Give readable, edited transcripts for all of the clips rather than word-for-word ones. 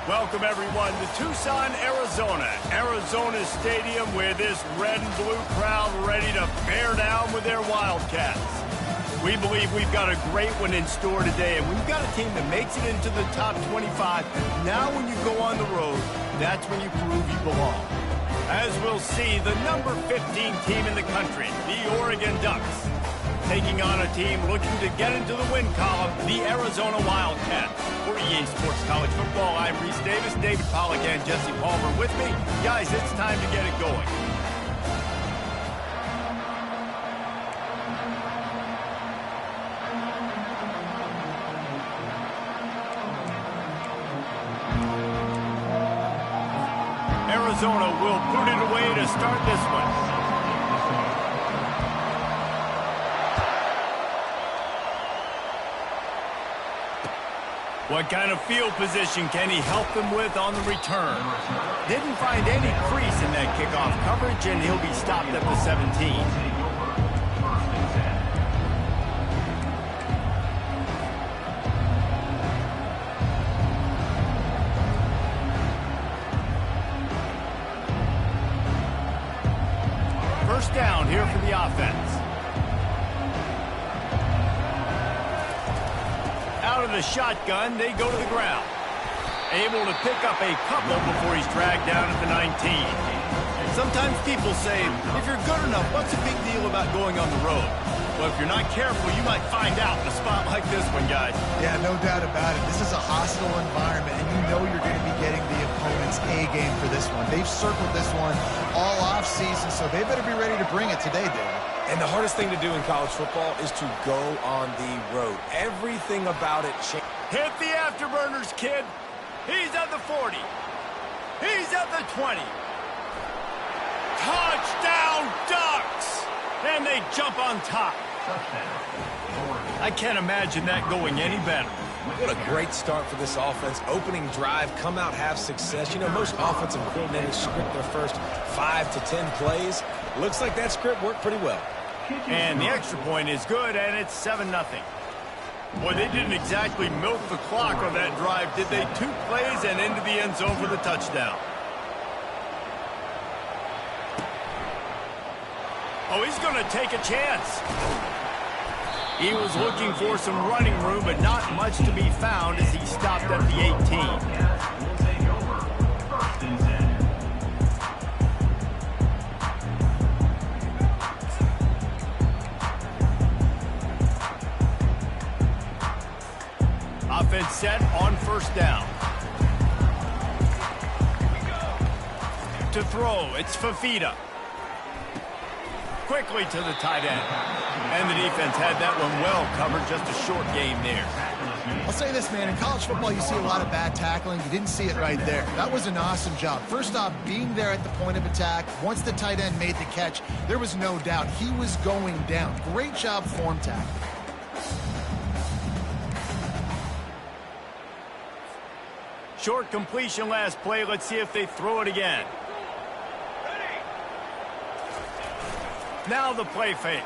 Welcome, everyone, to Tucson, Arizona. Arizona Stadium with this red and blue crowd ready to bear down with their Wildcats. We believe we've got a great one in store today, and we've got a team that makes it into the top 25. Now when you go on the road, that's when you prove you belong. As we'll see, the number 15 team in the country, the Oregon Ducks, taking on a team looking to get into the win column, the Arizona Wildcats. For EA Sports College Football, I'm Reese Davis, David Pollack, and Jesse Palmer with me. Guys, it's time to get it going. Arizona will put it away to start this one. What kind of field position can he help them with on the return? Didn't find any crease in that kickoff coverage, and he'll be stopped at the 17. First down here for the offense. Out of the shotgun, they go to the ground. Able to pick up a couple before he's dragged down at the 19. Sometimes people say, if you're good enough, what's the big deal about going on the road? Well, if you're not careful, you might find out in a spot like this one, guys. Yeah, no doubt about it. This is a hostile environment, and you know you're going to be getting the opponent's A game for this one. They've circled this one all offseason, so they better be ready to bring it today, David. And the hardest thing to do in college football is to go on the road. Everything about it changes. Hit the afterburners, kid. He's at the 40. He's at the 20. Touchdown, Ducks! And they jump on top. I can't imagine that going any better. What a great start for this offense. Opening drive, come out, have success. You know, most offensive coordinators script their first 5 to 10 plays. Looks like that script worked pretty well. And the extra point is good, and it's 7-0. Boy, they didn't exactly milk the clock on that drive, did they? 2 plays and into the end zone for the touchdown. Oh, he's going to take a chance. He was looking for some running room, but not much to be found as he stopped at the 18. Offense set on first down. To throw, it's Fafita. Quickly to the tight end. And the defense had that one well covered, just a short game there. I'll say this, man, in college football you see a lot of bad tackling. You didn't see it right there. That was an awesome job. First off, being there at the point of attack. Once the tight end made the catch, there was no doubt he was going down. Great job form tackling. Short completion last play. Let's see if they throw it again. Now the play fake.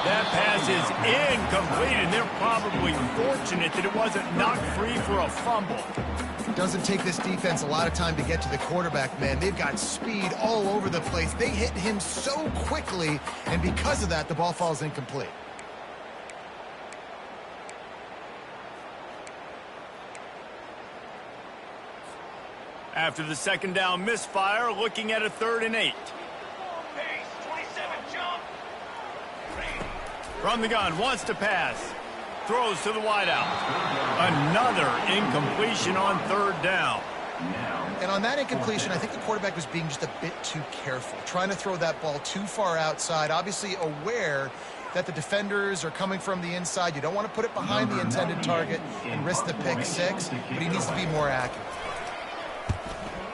That pass is incomplete, and they're probably fortunate that it wasn't knocked free for a fumble. It doesn't take this defense a lot of time to get to the quarterback, man. They've got speed all over the place. They hit him so quickly, and because of that, the ball falls incomplete. After the second down misfire, looking at a 3rd and 8. From the gun, wants to pass. Throws to the wideout. Another incompletion on 3rd down. And on that incompletion, I think the quarterback was being just a bit too careful, trying to throw that ball too far outside, obviously aware that the defenders are coming from the inside. You don't want to put it behind the intended target and risk the pick 6, but he needs to be more accurate.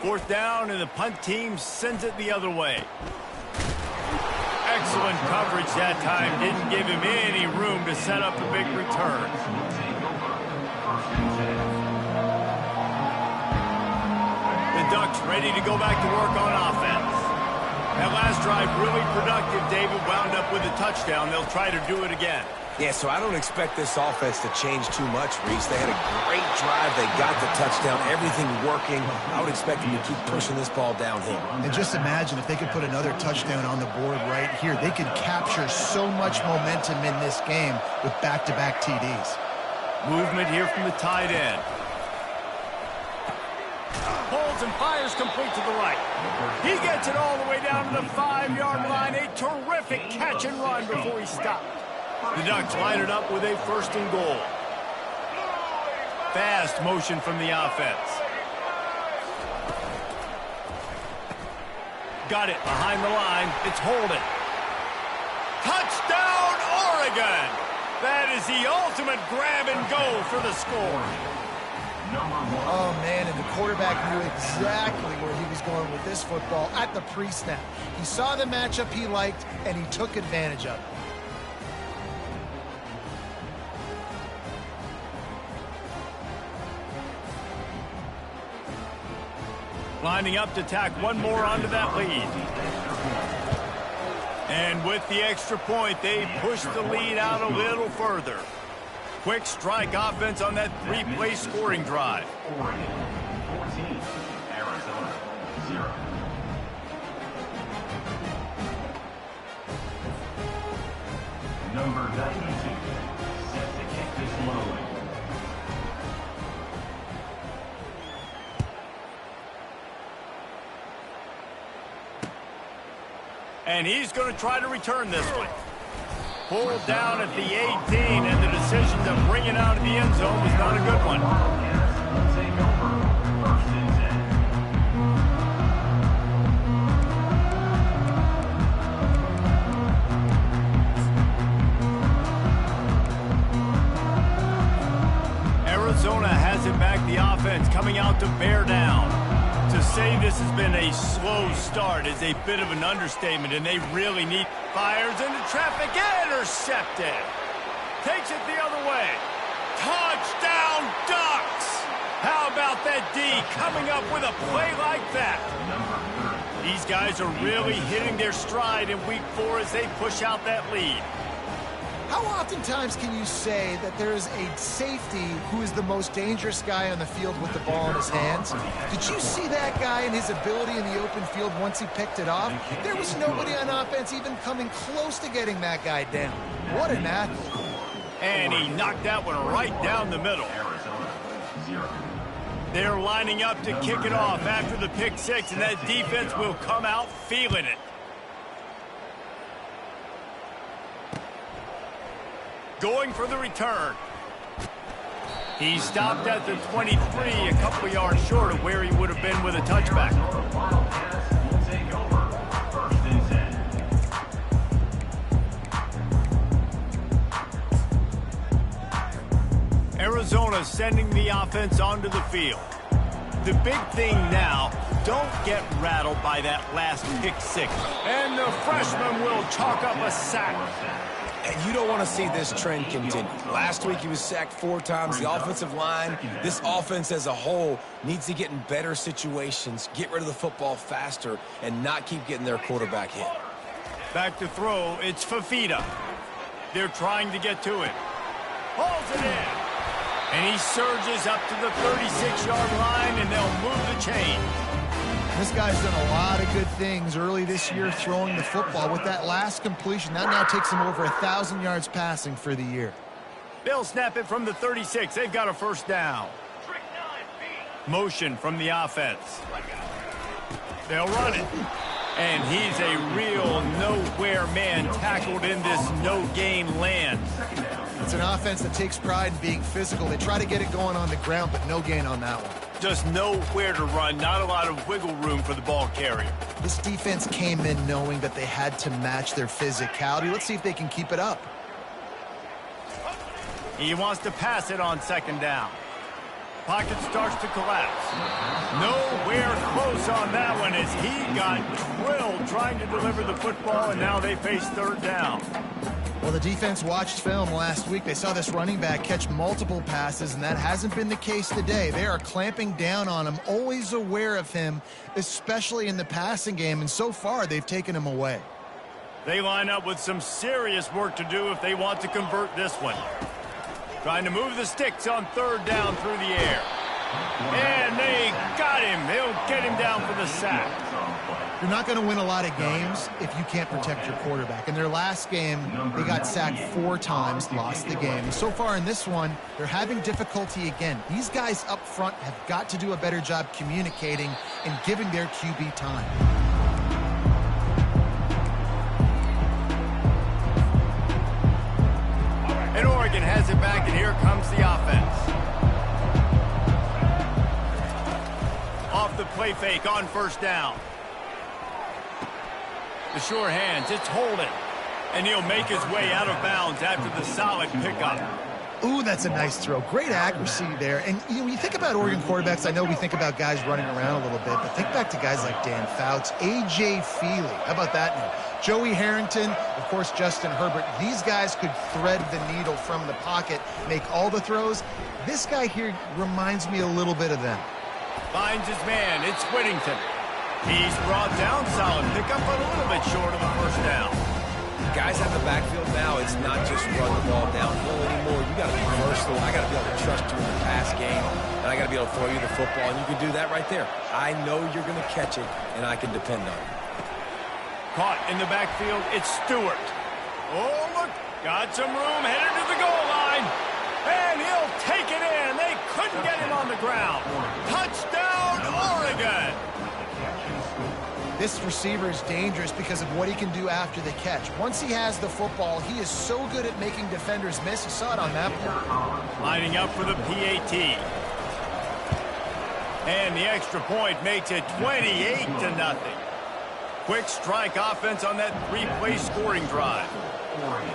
4th down, and the punt team sends it the other way. Excellent coverage that time. Didn't give him any room to set up a big return. The Ducks ready to go back to work on offense. That last drive really productive. David wound up with a touchdown. They'll try to do it again. Yeah, so I don't expect this offense to change too much, Reese. They had a great drive. They got the touchdown, everything working. I would expect them to keep pushing this ball downhill. And just imagine if they could put another touchdown on the board right here. They could capture so much momentum in this game with back-to-back TDs. Movement here from the tight end. Holds and fires complete to the right. He gets it all the way down to the 5-yard line. A terrific catch and run before he stopped. The Ducks line it up with a 1st and goal. Fast motion from the offense. Got it behind the line. It's Holden. Touchdown, Oregon! That is the ultimate grab and go for the score. Oh, man, and the quarterback knew exactly where he was going with this football at the pre-snap. He saw the matchup he liked, and he took advantage of it. Lining up to tack one more onto that lead. And with the extra point, they push the lead out a little further. Quick strike offense on that 3-play scoring drive. Oregon 14, Arizona 0. Number 92, set to kick this one away. And he's going to try to return this one. Pulled down at the 18, and the decision to bring it out of the end zone was not a good one. Take over, 1st and 10. Arizona has it back, the offense coming out to bear down. To say this has been a slow start is a bit of an understatement, and they really need fires into traffic. Intercepted. Takes it the other way. Touchdown, Ducks! How about that D coming up with a play like that? These guys are really hitting their stride in week 4 as they push out that lead. How oftentimes can you say that there is a safety who is the most dangerous guy on the field with the ball in his hands? Did you see that guy and his ability in the open field once he picked it off? There was nobody on offense even coming close to getting that guy down. What an athlete. And he knocked that one right down the middle. Arizona 0. They're lining up to kick it off after the pick 6, and that defense will come out feeling it. Going for the return. He stopped at the 23, a couple yards short of where he would have been with a touchback. Wildcats will take over, 1st and 10. Arizona sending the offense onto the field. The big thing now, don't get rattled by that last pick 6. And the freshman will chalk up a sack. And you don't want to see this trend continue. Last week he was sacked 4 times. The offensive line, this offense as a whole, needs to get in better situations, get rid of the football faster, and not keep getting their quarterback hit. Back to throw, it's Fafita. They're trying to get to it. Hauls it in. And he surges up to the 36-yard line, and they'll move the chain. This guy's done a lot of good things early this year throwing the football. With that last completion, that now takes him over 1,000 yards passing for the year. They'll snap it from the 36. They've got a 1st down. Motion from the offense. They'll run it. And he's a real nowhere man tackled in this no-gain land. It's an offense that takes pride in being physical. They try to get it going on the ground, but no gain on that one. Just nowhere to run, not a lot of wiggle room for the ball carrier. This defense came in knowing that they had to match their physicality. Let's see if they can keep it up. He wants to pass it on 2nd down. Pocket starts to collapse. Nowhere close on that one as he got drilled trying to deliver the football, and now they face 3rd down. Well, the defense watched film last week. They saw this running back catch multiple passes, and that hasn't been the case today. They are clamping down on him, always aware of him, especially in the passing game, and so far they've taken him away. They line up with some serious work to do if they want to convert this one. Trying to move the sticks on third down through the air. And they got him. They'll get him down for the sack. You're not going to win a lot of games if you can't protect your quarterback. In their last game, they got sacked 4 times, lost the game. So far in this one, they're having difficulty again. These guys up front have got to do a better job communicating and giving their QB time. And Oregon has it back, and here comes the offense. Off the play fake on first down. The sure hands, it's Holden. And he'll make his way out of bounds after the solid pickup. Ooh, that's a nice throw. Great accuracy there. And when you think about Oregon quarterbacks, I know we think about guys running around a little bit, but think back to guys like Dan Fouts, A.J. Feely. How about that name? Joey Harrington, of course, Justin Herbert. These guys could thread the needle from the pocket, make all the throws. This guy here reminds me a little bit of them. Finds his man. It's Whittington. He's brought down, solid pickup, but a little bit short of the first down. Guys out the backfield now, it's not just run the ball downhill anymore. You got to be versatile. I got to be able to trust you in the pass game, and I got to be able to throw you the football, and you can do that right there. I know you're going to catch it, and I can depend on it. Caught in the backfield, it's Stewart. Oh, look, got some room, headed to the goal line. And he'll take it in. They couldn't get him on the ground. Touchdown, Oregon. This receiver is dangerous because of what he can do after the catch. Once he has the football, he is so good at making defenders miss. You saw it on that play. Lining up for the PAT. And the extra point makes it 28-0. Quick strike offense on that 3-play scoring drive. Oregon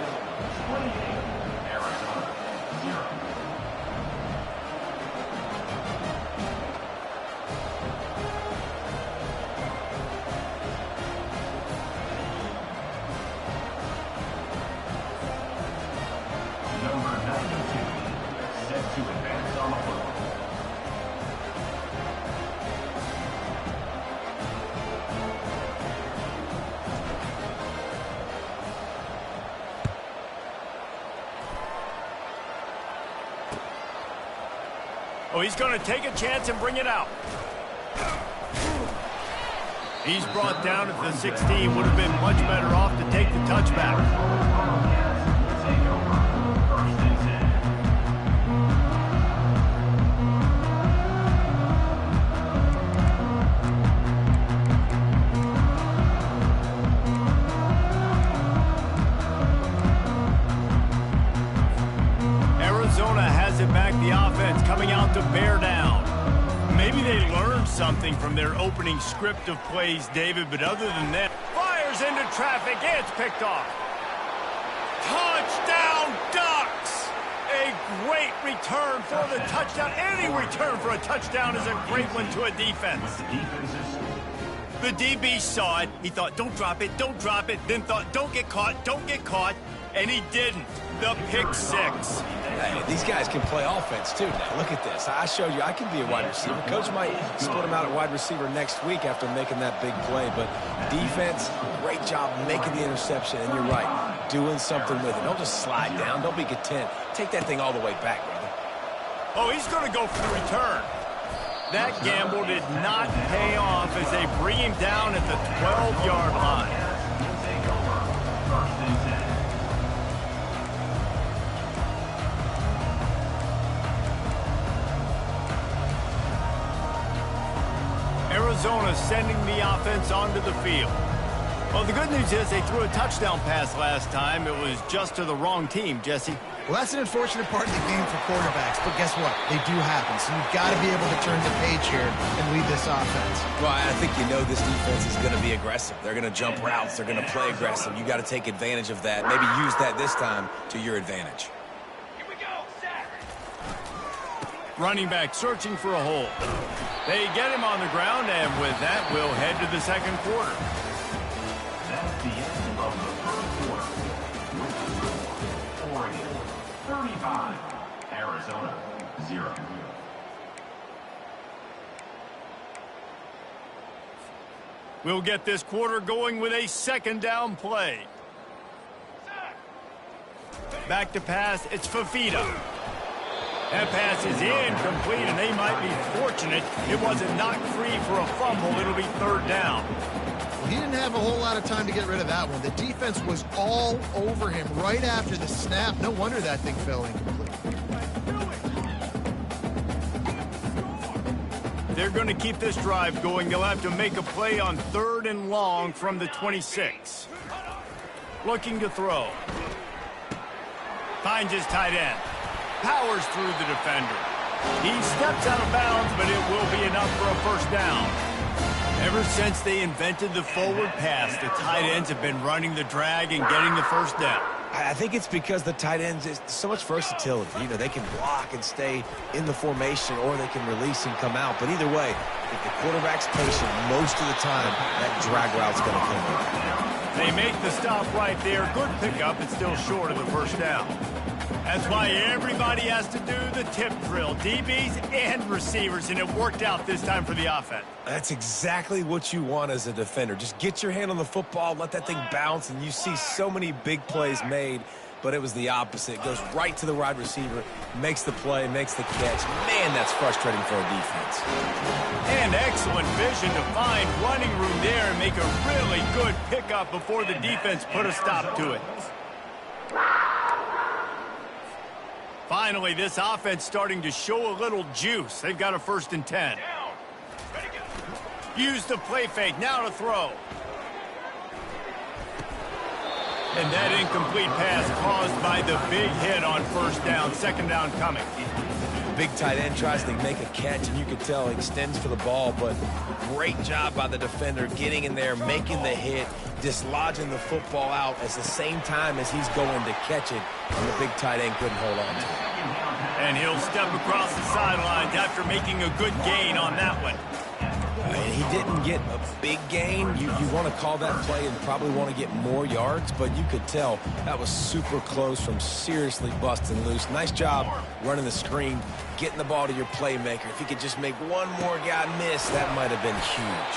28, Arizona 0. Number 92, set to advance on the football. Oh, he's going to take a chance and bring it out. He's brought down at the 16. Would have been much better off to take the touchback. Take over, 1st and 10. Arizona has it back, the offense coming out to bear down. Maybe they learned something from their opening script of plays, David, but other than that, fires into traffic, it's picked off. Touchdown, Ducks! A great return for the touchdown. Any return for a touchdown is a great one to a defense. The DB saw it. He thought, don't drop it, then thought, don't get caught, and he didn't. The pick six. Hey, these guys can play offense, too, now. Look at this. I showed you I can be a wide receiver. Coach might split him out at wide receiver next week after making that big play. But defense, great job making the interception. And you're right, doing something with it. Don't just slide down. Don't be content. Take that thing all the way back, brother. Oh, he's going to go for the return. That gamble did not pay off as they bring him down at the 12-yard line. Take over, 1st and 10. Arizona sending the offense onto the field. Well, the good news is they threw a touchdown pass last time. It was just to the wrong team, Jesse. Well, that's an unfortunate part of the game for quarterbacks, but guess what? They do happen, so you've got to be able to turn the page here and lead this offense. Well, I think you know this defense is going to be aggressive. They're going to jump routes. They're going to play aggressive. You got to take advantage of that. Maybe use that this time to your advantage. Here we go, set. Running back searching for a hole. They get him on the ground, and with that, we'll head to the second quarter. That's the end of the first quarter. With the score, Oregon 35, Arizona 0. We'll get this quarter going with a second down play. Back to pass, it's Fifita. That pass is incomplete, and they might be fortunate it wasn't knocked free for a fumble. It'll be third down. Well, he didn't have a whole lot of time to get rid of that one. The defense was all over him right after the snap. No wonder that thing fell incomplete. They're going to keep this drive going. They'll have to make a play on 3rd and long from the 26. Looking to throw. Finds his tight end. Powers through the defender. He steps out of bounds, but it will be enough for a first down. Ever since they invented the forward pass, the tight ends have been running the drag and getting the first down. I think it's because the tight ends is so much versatility. You know, they can block and stay in the formation, or they can release and come out. But either way, if the quarterback's patient, most of the time, that drag route's going to come in. They make the stop right there. Good pickup. It's still short of the first down. That's why everybody has to do the tip drill, DBs and receivers, and it worked out this time for the offense. That's exactly what you want as a defender. Just get your hand on the football, let that thing bounce, and you see so many big plays made, but it was the opposite. It goes right to the wide receiver, makes the play, makes the catch. Man, that's frustrating for a defense. And excellent vision to find running room there and make a really good pickup before the defense put a stop to it. Finally, this offense starting to show a little juice. They've got a 1st and 10. Use the play fake. Now to throw. And that incomplete pass caused by the big hit on first down. 2nd down coming. Big tight end tries to make a catch, and you can tell he extends for the ball, but great job by the defender getting in there, making the hit, dislodging the football out at the same time as he's going to catch it, and the big tight end couldn't hold on to it. And he'll step across the sidelines after making a good gain on that one. And he didn't get a big gain. You want to call that play and probably want to get more yards, but you could tell that was super close from seriously busting loose. Nice job running the screen, getting the ball to your playmaker. If he could just make one more guy miss, that might have been huge.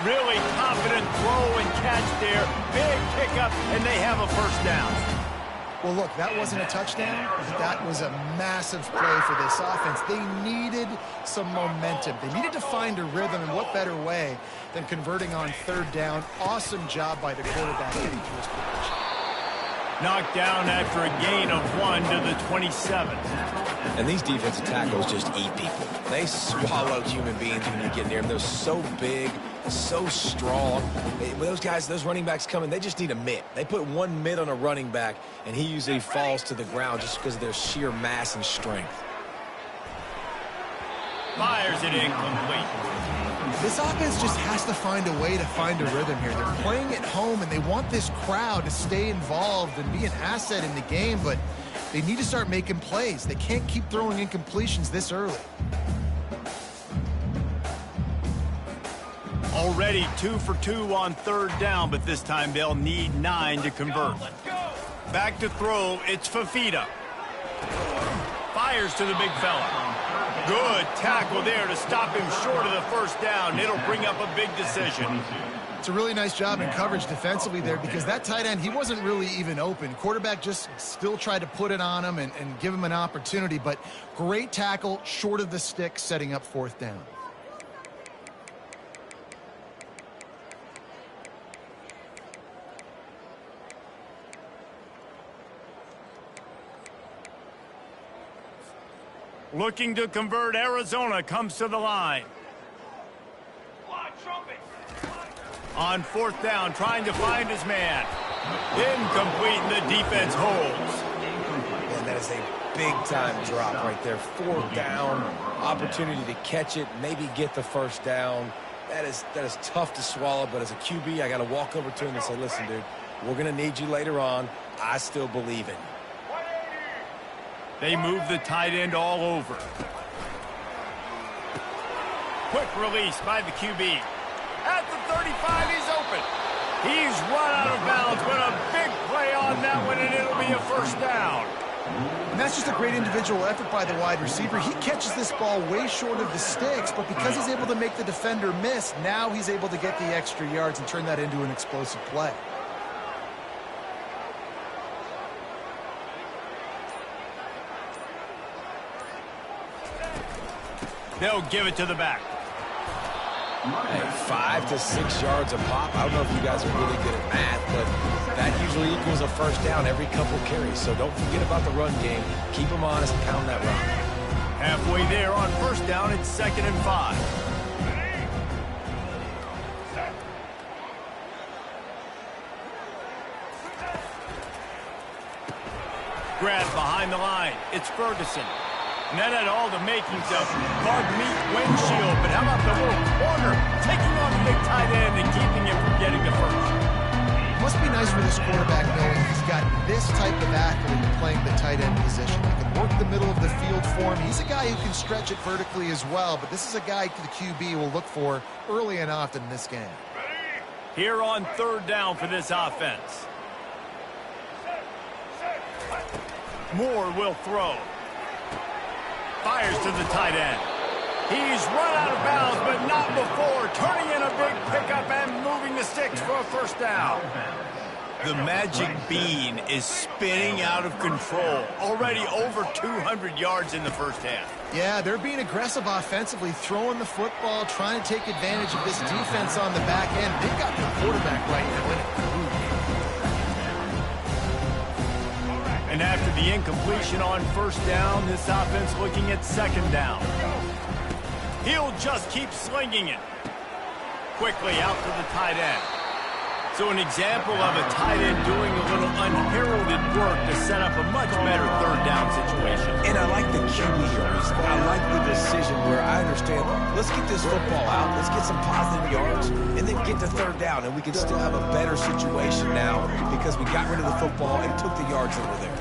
Really confident throw and catch there. Big pickup, and they have a first down. Well, look, that wasn't a touchdown, but that was a massive play for this offense. They needed some momentum. They needed to find a rhythm, and what better way than converting on 3rd down. Awesome job by the quarterback getting to his position. Knocked down after a gain of 1 to the 27. And these defensive tackles just eat people. They swallow human beings when you get near them. They're so big, so strong. When those guys, those running backs come in, they just need a mitt. They put one mitt on a running back, and he usually falls to the ground just because of their sheer mass and strength. Fires it incomplete. This offense just has to find a way to find a rhythm here. They're playing at home, and they want this crowd to stay involved and be an asset in the game, but they need to start making plays. They can't keep throwing incompletions this early. Already 2 for 2 on 3rd down, but this time they'll need 9 to convert. Back to throw, it's Fifita. Fires to the big fella. Good tackle there to stop him short of the first down. It'll bring up a big decision. It's a really nice job in coverage defensively there, because that tight end, he wasn't really even open. Quarterback just still tried to put it on him and give him an opportunity, but great tackle short of the stick, setting up 4th down. Looking to convert, Arizona comes to the line. On 4th down, trying to find his man. Incomplete, and the defense holds. Man, that is a big-time drop right there. 4th down, opportunity to catch it, maybe get the first down. That is tough to swallow, but as a QB, I got to walk over to him and say, listen, dude, we're going to need you later on. I still believe in you. They move the tight end all over. Quick release by the QB. At the 35, he's open. He's run out of bounds, but a big play on that one, and it'll be a first down. And that's just a great individual effort by the wide receiver. He catches this ball way short of the sticks, but because he's able to make the defender miss, now he's able to get the extra yards and turn that into an explosive play. They'll give it to the back. Hey, 5 to 6 yards a pop. I don't know if you guys are really good at math, but that usually equals a first down every couple carries. So don't forget about the run game. Keep them honest and pound that rock. Halfway there on first down, it's 2nd and 5. Grab behind the line. It's Ferguson. And that had all the makings of bug meat windshield. But how about the little corner taking on the big tight end and keeping him from getting the first? Must be nice for this quarterback knowing he's got this type of athlete playing the tight end position. He can work the middle of the field for him. He's a guy who can stretch it vertically as well, but this is a guy the QB will look for early and often in this game. Here on 3rd down for this offense. Moore will throw. Fires to the tight end. He's run out of bounds, but not before turning in a big pickup and moving the sticks for a first down. The magic bean is spinning out of control. Already over 200 yards in the first half. Yeah, they're being aggressive offensively, throwing the football, trying to take advantage of this defense on the back end. They've got the quarterback right now in it. And after the incompletion on first down, this offense looking at 2nd down. He'll just keep slinging it. Quickly out to the tight end. So an example of a tight end doing a little unheralded work to set up a much better 3rd down situation. And I like the QB yards. I like the decision where I understand, let's get this football out, let's get some positive yards, and then get to 3rd down, and we can still have a better situation now because we got rid of the football and took the yards that were there.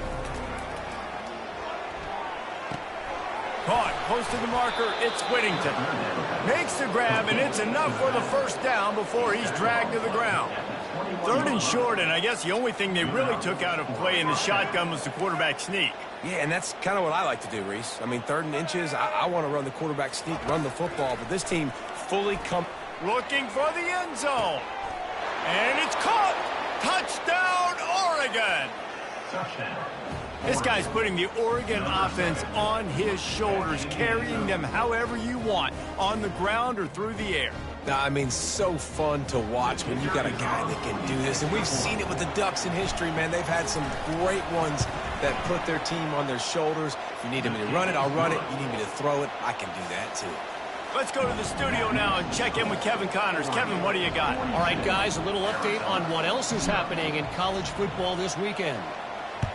Caught close to the marker, it's Whittington. Makes the grab, and it's enough for the first down before he's dragged to the ground. 3rd and short, and I guess the only thing they really took out of play in the shotgun was the quarterback sneak. Yeah, and that's kind of what I like to do, Reese. I mean, 3rd and inches, I want to run the quarterback sneak, run the football, but this team fully looking for the end zone. And it's caught. Touchdown, Oregon. This guy's putting the Oregon offense on his shoulders, carrying them however you want, on the ground or through the air. I mean, so fun to watch when you got a guy that can do this. And we've seen it with the Ducks in history, man. They've had some great ones that put their team on their shoulders. If you need me to run it, I'll run it. You need me to throw it, I can do that too. Let's go to the studio now and check in with Kevin Connors. Kevin, what do you got? All right, guys, a little update on what else is happening in college football this weekend.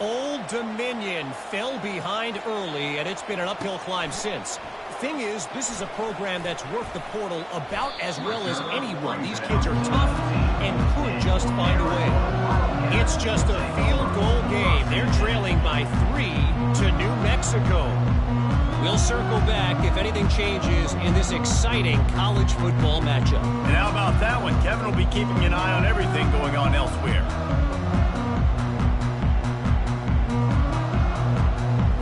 Old Dominion fell behind early, and it's been an uphill climb since. Thing is, this is a program that's worked the portal about as well as anyone. These kids are tough and could just find a way. It's just a field goal game. They're trailing by 3 to New Mexico. We'll circle back if anything changes in this exciting college football matchup. And how about that one? Kevin will be keeping an eye on everything going on elsewhere.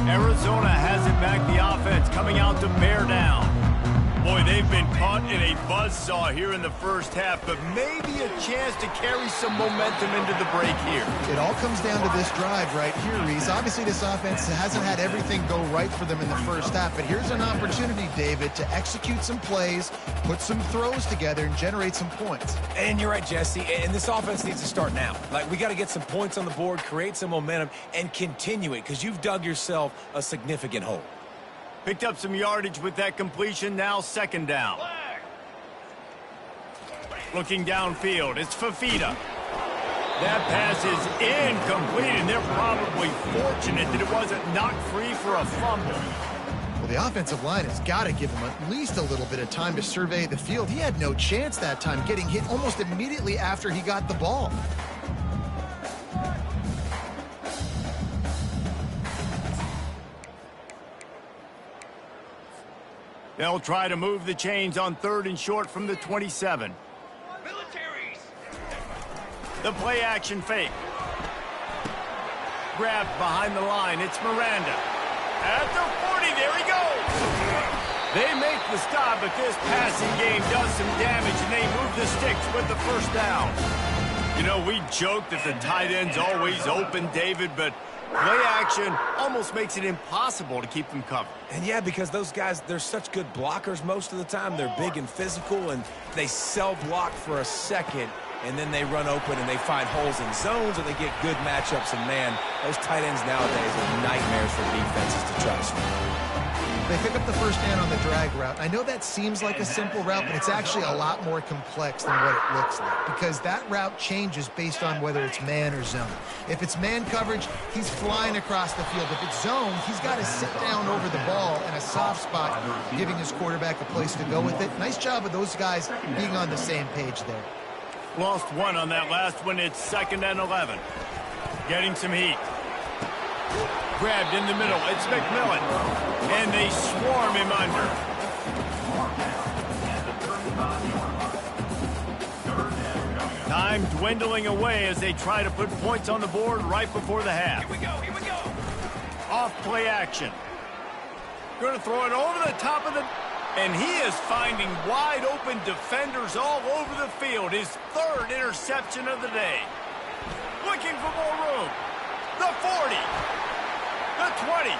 Arizona has it back, the offense coming out to bear down. Boy, they've been caught in a buzzsaw here in the first half, but maybe a chance to carry some momentum into the break here. It all comes down to this drive right here, Reese. Obviously, this offense hasn't had everything go right for them in the first half, but here's an opportunity, David, to execute some plays, put some throws together, and generate some points. And you're right, Jesse, and this offense needs to start now. Like, we got to get some points on the board, create some momentum, and continue it, because you've dug yourself a significant hole. Picked up some yardage with that completion, now 2nd down. Looking downfield, it's Fafita. That pass is incomplete, and they're probably fortunate that it wasn't knocked free for a fumble. Well, the offensive line has got to give him at least a little bit of time to survey the field. He had no chance that time, getting hit almost immediately after he got the ball. They'll try to move the chains on 3rd and short from the 27. Militaries. The play action fake. Grabbed behind the line. It's Miranda. At the 40, there he goes. They make the stop, but this passing game does some damage, and they move the sticks with the first down. You know, we joke that the tight end's always open, David, but Play action almost makes it impossible to keep them covered. And yeah, because those guys, they're such good blockers most of the time. They're big and physical, and they cell block for a second, and then they run open and they find holes in zones, or they get good matchups. And man, those tight ends nowadays are nightmares for defenses to try to score. They pick up the first down on the drag route. I know that seems like a simple route, but it's actually a lot more complex than what it looks like, because that route changes based on whether it's man or zone. If it's man coverage, he's flying across the field. If it's zone, he's got to sit down over the ball in a soft spot, giving his quarterback a place to go with it. Nice job of those guys being on the same page there. Lost one on that last one. It's 2nd and 11. Getting some heat. Grabbed in the middle. It's McMillan. And they swarm him under. Time dwindling away as they try to put points on the board right before the half. Here we go, here we go. Off play action. Going to throw it over the top of the... And he is finding wide open defenders all over the field. His 3rd interception of the day. Looking for more room. The 40. The 20.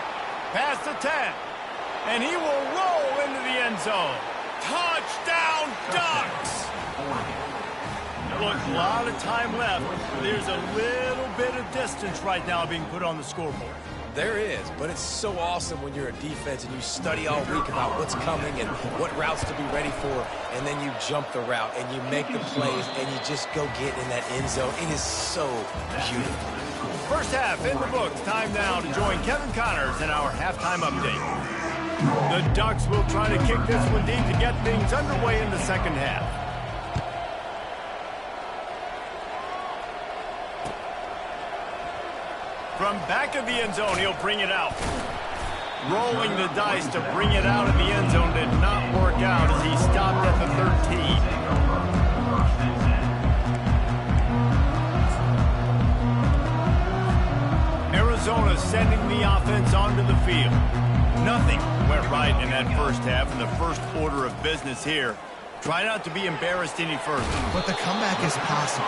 Past the 10. And he will roll into the end zone. Touchdown Ducks! Look, a lot of time left. There's a little bit of distance right now being put on the scoreboard. There is, but it's so awesome when you're a defense and you study all week about what's coming and what routes to be ready for, and then you jump the route and you make the plays and you just go get in that end zone. It is so beautiful. First half in the books. Time now to join Kevin Connors in our halftime update. The Ducks will try to kick this one deep to get things underway in the second half. From back of the end zone, he'll bring it out. Rolling the dice to bring it out of the end zone did not work out as he stopped at the 13. Arizona sending the offense onto the field. Nothing went right in that first half in the first order of business here. Try not to be embarrassed any further. But the comeback is possible.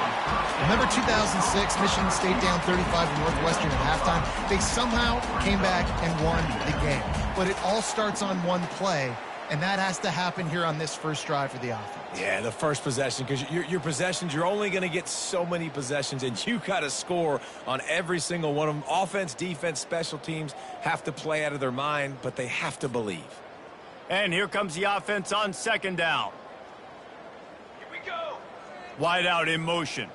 Remember 2006, Michigan State down 35 to Northwestern at halftime? They somehow came back and won the game. But it all starts on one play, and that has to happen here on this first drive for the offense. Yeah, the first possession, because your possessions, you're only going to get so many possessions, and you got to score on every single one of them. Offense, defense, special teams have to play out of their mind, but they have to believe. And here comes the offense on 2nd down. Wide out in motion.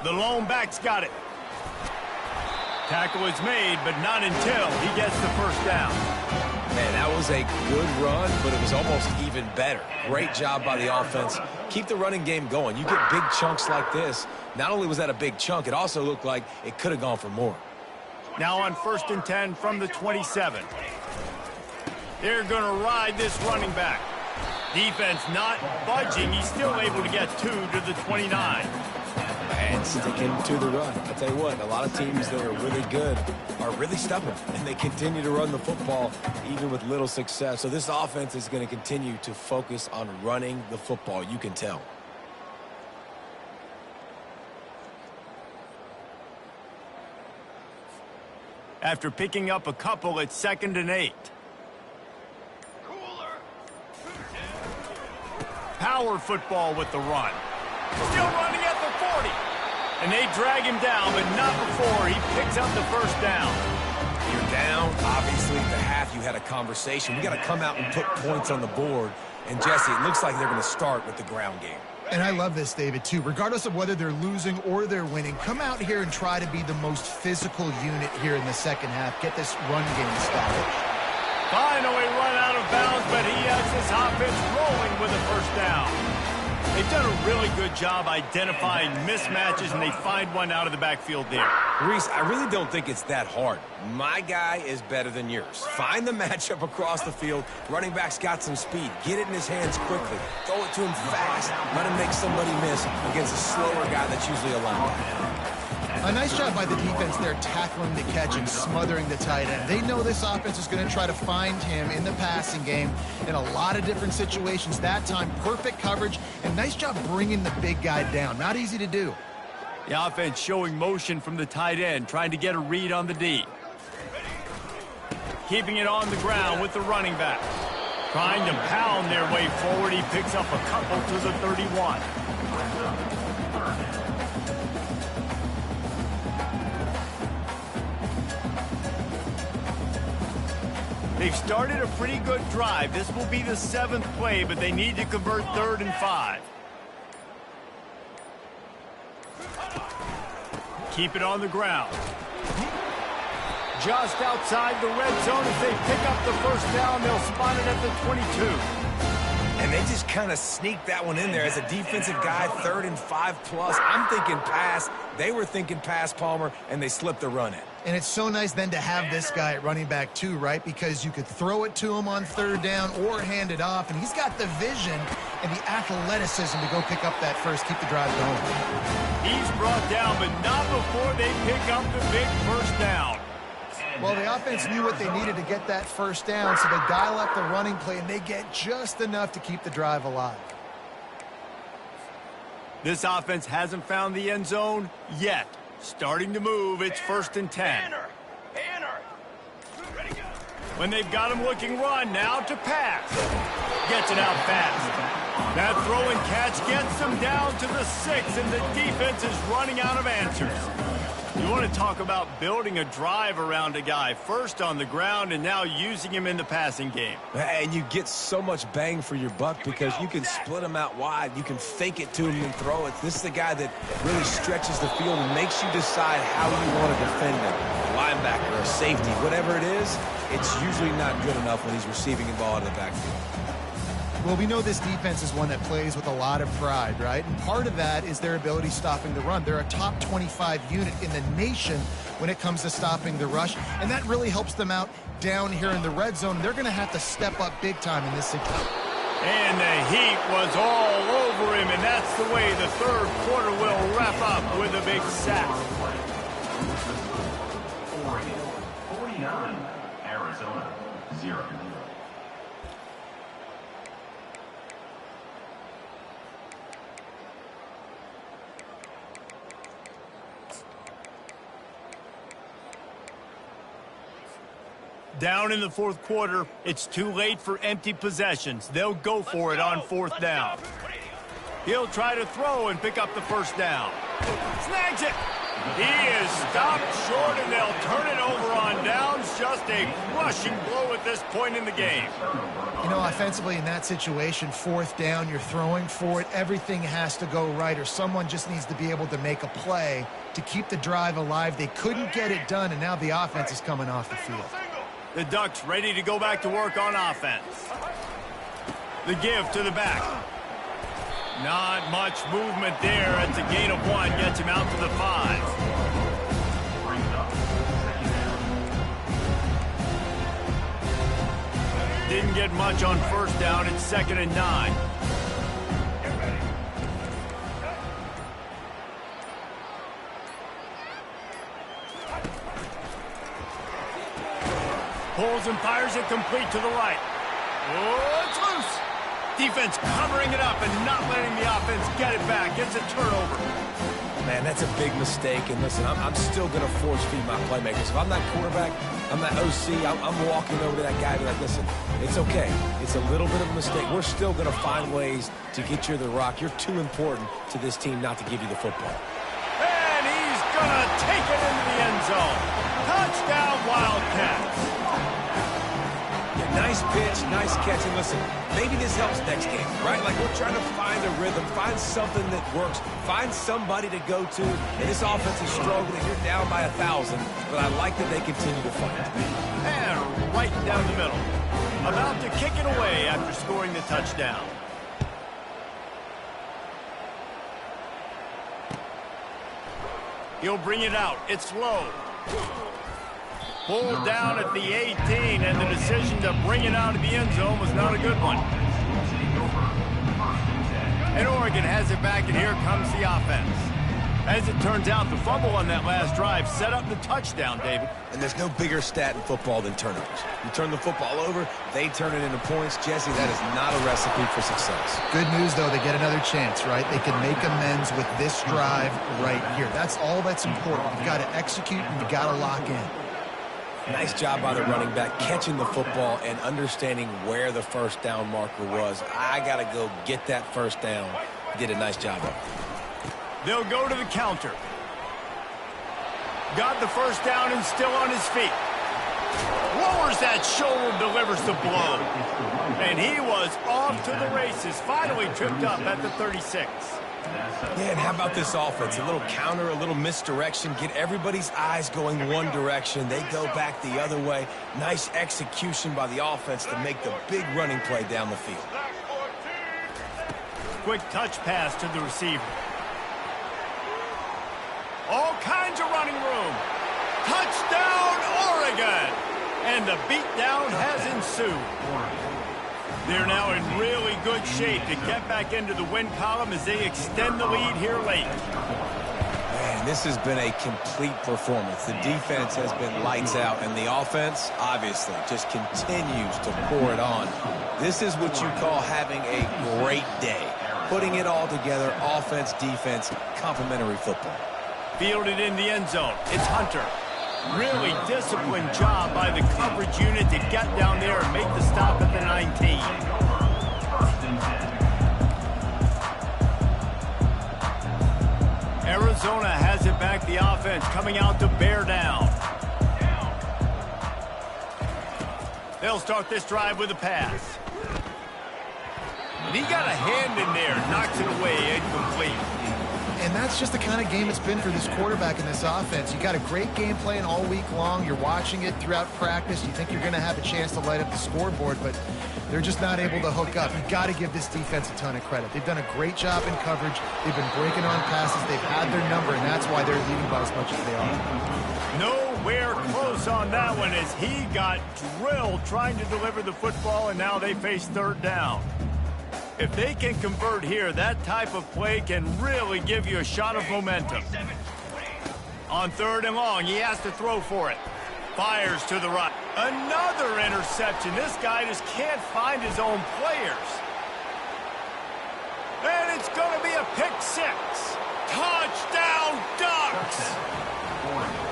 The lone back's got it. Tackle is made, but not until he gets the first down. Man, that was a good run, but it was almost even better. Great job by the offense. Keep the running game going. You get big chunks like this. Not only was that a big chunk, it also looked like it could have gone for more. Now on 1st and 10 from the 27. They're going to ride this running back. Defense not budging. He's still able to get 2 to the 29. And sticking to the run. I tell you what, a lot of teams that are really good are really stubborn, and they continue to run the football even with little success. So this offense is going to continue to focus on running the football. You can tell. After picking up a couple, it's 2nd and 8. Power football with the run. Still running at the 40. And they drag him down, but not before he picks up the first down. You're down. Obviously, at the half, you had a conversation. We got to come out and put points on the board. And, Jesse, it looks like they're going to start with the ground game. And I love this, David, too. Regardless of whether they're losing or they're winning, come out here and try to be the most physical unit here in the second half. Get this run game established. Finally run out of bounds, but he has this offense rolling with a first down. They've done a really good job identifying mismatches, and they find one out of the backfield there. Reese, I really don't think it's that hard. My guy is better than yours. Find the matchup across the field. Running back's got some speed. Get it in his hands quickly. Throw it to him fast. Let him make somebody miss against a slower guy that's usually a linebacker. A nice job by the defense there tackling the catch and smothering the tight end. They know this offense is going to try to find him in the passing game in a lot of different situations. That time, perfect coverage, and nice job bringing the big guy down. Not easy to do. The offense showing motion from the tight end, trying to get a read on the D. Keeping it on the ground with the running back. Trying to pound their way forward. He picks up a couple to the 31. They've started a pretty good drive. This will be the 7th play, but they need to convert 3rd and 5. Keep it on the ground. Just outside the red zone as they pick up the first down. They'll spot it at the 22. And they just kind of sneaked that one in there as a defensive guy, 3rd and 5 plus. I'm thinking pass. They were thinking pass, Palmer, and they slipped the run in. And it's so nice then to have this guy at running back too, right? Because you could throw it to him on 3rd down or hand it off, and he's got the vision and the athleticism to go pick up that first, keep the drive going. He's brought down, but not before they pick up the big first down. Well, the offense knew what they needed to get that first down, so they dial up the running play, and they get just enough to keep the drive alive. This offense hasn't found the end zone yet. Starting to move, it's 1st and 10. When they've got him looking run, now to pass. Gets it out fast. That throw and catch gets them down to the 6, and the defense is running out of answers. You want to talk about building a drive around a guy, first on the ground and now using him in the passing game. And you get so much bang for your buck because you can split him out wide. You can fake it to him and throw it. This is the guy that really stretches the field and makes you decide how you want to defend him. A linebacker, a safety, whatever it is, it's usually not good enough when he's receiving the ball out of the backfield. Well, we know this defense is one that plays with a lot of pride, right? And part of that is their ability stopping the run. They're a top 25 unit in the nation when it comes to stopping the rush, and that really helps them out down here in the red zone. They're going to have to step up big time in this situation. And the heat was all over him, and that's the way the 3rd quarter will wrap up with a big sack. Oregon 49, Arizona 0. Down in the 4th quarter, it's too late for empty possessions. They'll go for it on 4th down. He'll try to throw and pick up the first down. Snags it. He is stopped short, and they'll turn it over on downs. Just a crushing blow at this point in the game. You know, offensively in that situation, 4th down, you're throwing for it. Everything has to go right, or someone just needs to be able to make a play to keep the drive alive. They couldn't get it done, and now the offense is coming off the field. The Ducks ready to go back to work on offense. The give to the back. Not much movement there. It's a gain of 1. Gets him out to the 5. Didn't get much on 1st down. It's 2nd and 9. Pulls and fires it complete to the right. Oh, it's loose. Defense covering it up and not letting the offense get it back. Gets a turnover. Man, that's a big mistake. And listen, I'm still going to force feed my playmakers. If I'm that quarterback, I'm that OC, I'm walking over to that guy and be like, listen, it's okay. It's a little bit of a mistake. We're still going to find ways to get you the rock. You're too important to this team not to give you the football. And he's going to take it into the end zone. Touchdown, Wildcats. Nice pitch, nice catch, and listen, maybe this helps next game, right? Like we're trying to find a rhythm, find something that works, find somebody to go to, and this offense is struggling. You're down by 1,000, but I like that they continue to fight. And right down the middle. About to kick it away after scoring the touchdown. He'll bring it out. It's low. Pulled down at the 18, and the decision to bring it out of the end zone was not a good one. And Oregon has it back, and here comes the offense. As it turns out, the fumble on that last drive set up the touchdown, David. And there's no bigger stat in football than turnovers. You turn the football over, they turn it into points. Jesse, that is not a recipe for success. Good news, though, they get another chance, right? They can make amends with this drive right here. That's all that's important. You've got to execute and you've got to lock in. Nice job by the running back, catching the football and understanding where the first down marker was. I got to go get that first down. He did a nice job of it. They'll go to the counter. Got the first down and still on his feet. Lowers that shoulder, delivers the blow. And he was off to the races. Finally tripped up at the 36. Yeah, and how about this offense? A little counter, a little misdirection. Get everybody's eyes going one direction. They go back the other way. Nice execution by the offense to make the big running play down the field. Quick touch pass to the receiver. All kinds of running room. Touchdown, Oregon! And the beatdown has ensued. They're now in really good shape to get back into the win column as they extend the lead here late. Man, this has been a complete performance. The defense has been lights out, and the offense, obviously, just continues to pour it on. This is what you call having a great day. Putting it all together, offense, defense, complementary football. Fielded in the end zone. It's Hunter. Really disciplined job by the coverage unit to get down there and make the stop at the 19. Arizona has it back, the offense coming out to bear down. They'll start this drive with a pass. And he got a hand in there, knocks it away, incomplete. And that's just the kind of game it's been for this quarterback in this offense. You got a great game plan all week long. You're watching it throughout practice. You think you're going to have a chance to light up the scoreboard, but they're just not able to hook up. You've got to give this defense a ton of credit. They've done a great job in coverage. They've been breaking on passes. They've had their number, and that's why they're leading by as much as they are. Nowhere close on that one as he got drilled trying to deliver the football, and now they face third down. If they can convert here, that type of play can really give you a shot of momentum. On third and long, he has to throw for it. Fires to the right. Another interception. This guy just can't find his own players. And it's going to be a pick six. Touchdown, Ducks!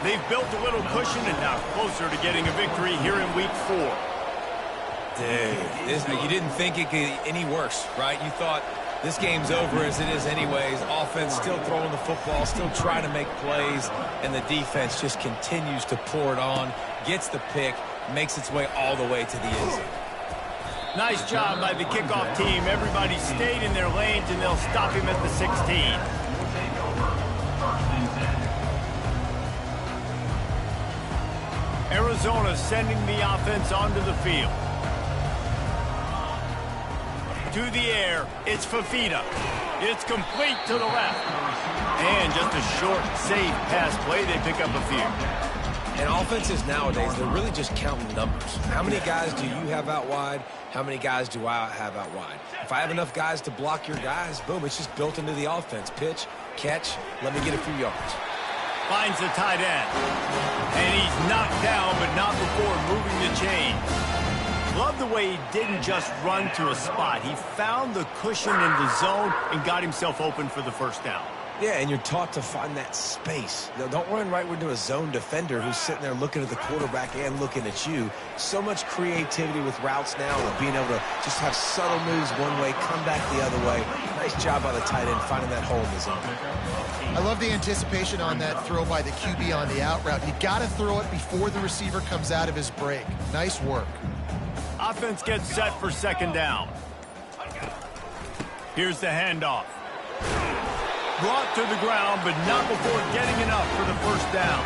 They've built a little cushion and now closer to getting a victory here in week 4. Dude, you didn't think it could get any worse, right? You thought this game's over as it is anyways. Offense still throwing the football, still trying to make plays, and the defense just continues to pour it on, gets the pick, makes its way all the way to the end zone. Nice job by the kickoff team. Everybody stayed in their lanes, and they'll stop him at the 16. Arizona sending the offense onto the field. To the air, it's Fafita. It's complete to the left. And just a short, safe pass play. They pick up a few. And offenses nowadays, they're really just counting numbers. How many guys do you have out wide? How many guys do I have out wide? If I have enough guys to block your guys, boom, it's just built into the offense. Pitch, catch, let me get a few yards. Finds the tight end. And he's knocked down, but not before moving the chain. Love the way he didn't just run to a spot. He found the cushion in the zone and got himself open for the first down. Yeah, and you're taught to find that space. Now, don't run right into a zone defender who's sitting there looking at the quarterback and looking at you. So much creativity with routes now and being able to just have subtle moves one way, come back the other way. Nice job by the tight end finding that hole in the zone. I love the anticipation on that throw by the QB on the out route. You got to throw it before the receiver comes out of his break. Nice work. Offense gets set for second down. Here's the handoff. Brought to the ground, but not before getting enough for the first down.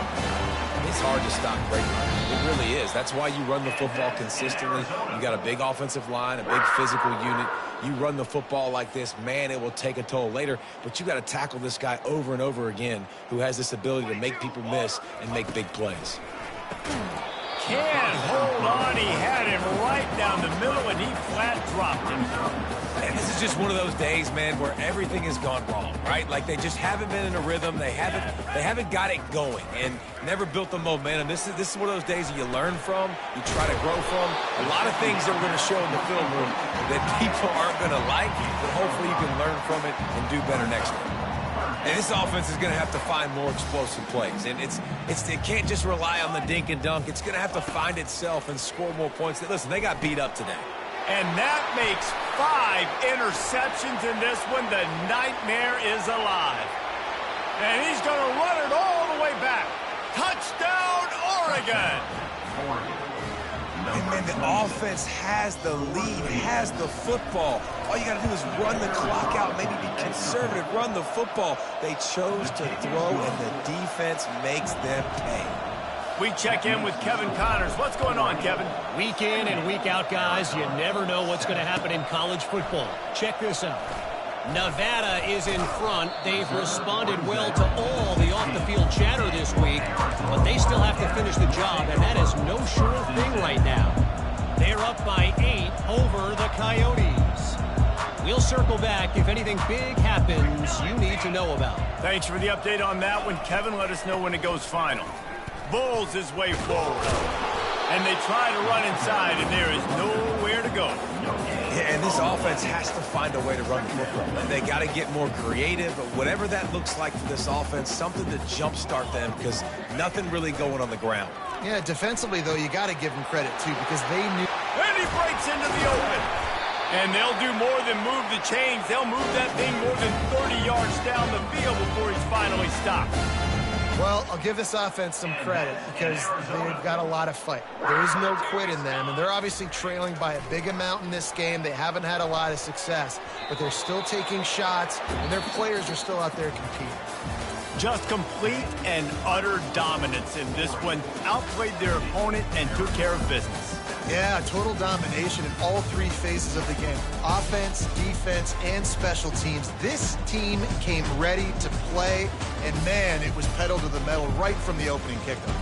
It's hard to stop great running. It really is. That's why you run the football consistently. You got a big offensive line, a big physical unit. You run the football like this, man, it will take a toll later. But you got to tackle this guy over and over again who has this ability to make people miss and make big plays. Can't hold on. He had him right down the middle, and he flat dropped him. This is just one of those days, man, where everything has gone wrong, right? Like they just haven't been in a rhythm. They haven't got it going and never built the momentum. This is one of those days that you learn from, you try to grow from. A lot of things that we're going to show in the film room that people aren't going to like, but hopefully you can learn from it and do better next time. And this offense is going to have to find more explosive plays. And it can't just rely on the dink and dunk. It's going to have to find itself and score more points. Listen, they got beat up today. And that makes 5 interceptions in this one. The nightmare is alive. And he's going to run it all the way back. Touchdown, Oregon! And man, the offense has the lead, has the football. All you got to do is run the clock out, maybe be conservative, run the football. They chose to throw, and the defense makes them pay. We check in with Kevin Connors. What's going on, Kevin? Week in and week out, guys, you never know what's going to happen in college football. Check this out. Nevada is in front. They've responded well to all the off-the-field chatter this week, but they still have to finish the job, and that is no sure thing right now. They're up by 8 over the Coyotes. We'll circle back if anything big happens you need to know about. Thanks for the update on that one, Kevin. Let us know when it goes final. Bulls his way forward. And they try to run inside, and there is nowhere to go. Yeah, and this offense has to find a way to run the football. And they got to get more creative, but whatever that looks like for this offense, something to jumpstart them because nothing really going on the ground. Yeah, defensively, though, you got to give them credit, too, because they knew. And he breaks into the open. And they'll do more than move the chains. They'll move that thing more than 30 yards down the field before he's finally stopped. Well, I'll give this offense some credit because they've got a lot of fight. There is no quit in them, and they're obviously trailing by a big amount in this game. They haven't had a lot of success, but they're still taking shots, and their players are still out there competing. Just complete and utter dominance in this one. Outplayed their opponent and took care of business. Yeah, total domination in all 3 phases of the game. Offense, defense, and special teams. This team came ready to play, and man, it was pedal to the metal right from the opening kickoff.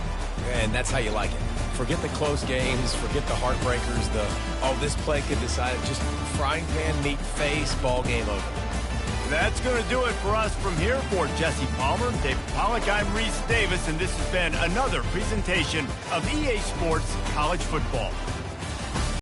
And that's how you like it. Forget the close games, forget the heartbreakers, this play could decide it. Just frying pan, meat face, ball game over. That's going to do it for us from here. For Jesse Palmer, David Pollack, I'm Reese Davis, and this has been another presentation of EA Sports College Football.